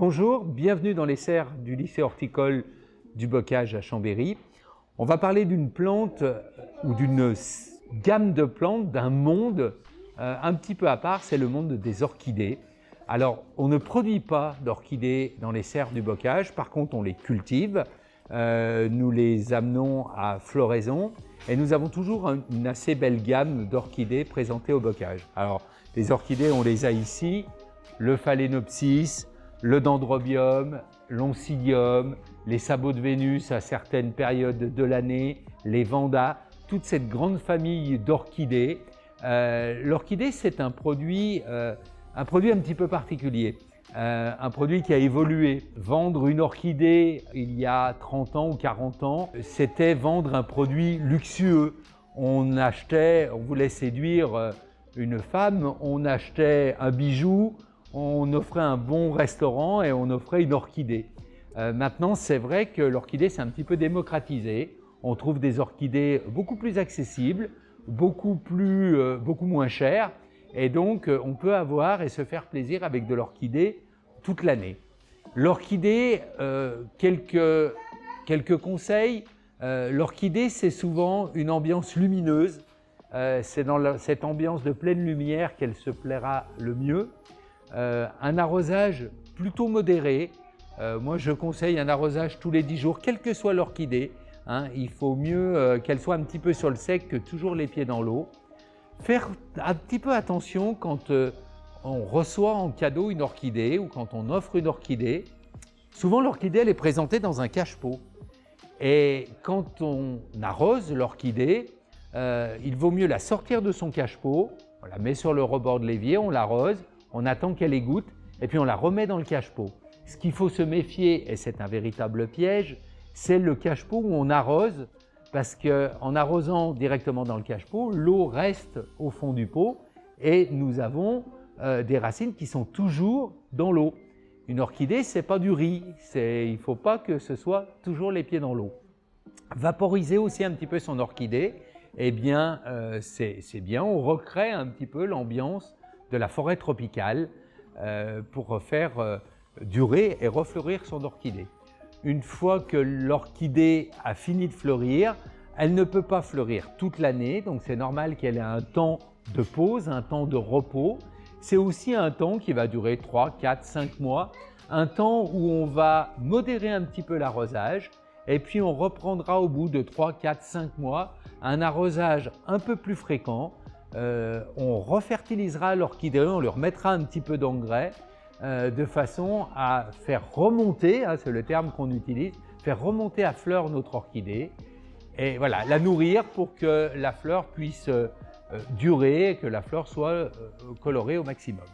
Bonjour, bienvenue dans les serres du lycée horticole du Bocage à Chambéry. On va parler d'une plante ou d'une gamme de plantes, d'un monde un petit peu à part, c'est le monde des orchidées. Alors, on ne produit pas d'orchidées dans les serres du Bocage, par contre on les cultive, nous les amenons à floraison et nous avons toujours une assez belle gamme d'orchidées présentées au Bocage. Alors, les orchidées, on les a ici, le phalaenopsis, le dendrobium, l'oncidium, les sabots de Vénus à certaines périodes de l'année, les vandas, toute cette grande famille d'orchidées. L'orchidée, c'est un produit un petit peu particulier, un produit qui a évolué. Vendre une orchidée il y a 30 ans ou 40 ans, c'était vendre un produit luxueux. On voulait séduire une femme, on achetait un bijou, on offrait un bon restaurant et on offrait une orchidée. Maintenant, c'est vrai que l'orchidée s'est un petit peu démocratisée. On trouve des orchidées beaucoup plus accessibles, beaucoup moins chères. Et donc, on peut avoir et se faire plaisir avec de l'orchidée toute l'année. L'orchidée, quelques conseils. L'orchidée, c'est souvent une ambiance lumineuse. C'est dans cette ambiance de pleine lumière qu'elle se plaira le mieux. Un arrosage plutôt modéré. Moi, je conseille un arrosage tous les 10 jours, quelle que soit l'orchidée. Il faut mieux qu'elle soit un petit peu sur le sec que toujours les pieds dans l'eau. Faire un petit peu attention quand on reçoit en cadeau une orchidée ou quand on offre une orchidée. Souvent, l'orchidée, elle est présentée dans un cache-pot. Et quand on arrose l'orchidée, il vaut mieux la sortir de son cache-pot, on la met sur le rebord de l'évier, on l'arrose, on attend qu'elle égoutte et puis on la remet dans le cache-pot. Ce qu'il faut se méfier, et c'est un véritable piège, c'est le cache-pot où on arrose, parce qu'en arrosant directement dans le cache-pot, l'eau reste au fond du pot et nous avons des racines qui sont toujours dans l'eau. Une orchidée, ce n'est pas du riz, il ne faut pas que ce soit toujours les pieds dans l'eau. Vaporiser aussi un petit peu son orchidée, eh bien, c'est bien, on recrée un petit peu l'ambiance de la forêt tropicale pour faire durer et refleurir son orchidée. Une fois que l'orchidée a fini de fleurir, elle ne peut pas fleurir toute l'année, donc c'est normal qu'elle ait un temps de pause, un temps de repos. C'est aussi un temps qui va durer 3, 4, 5 mois, un temps où on va modérer un petit peu l'arrosage et puis on reprendra au bout de 3, 4, 5 mois un arrosage un peu plus fréquent. On refertilisera l'orchidée, on lui remettra un petit peu d'engrais de façon à faire remonter, c'est le terme qu'on utilise, faire remonter à fleur notre orchidée et voilà, la nourrir pour que la fleur puisse durer et que la fleur soit colorée au maximum.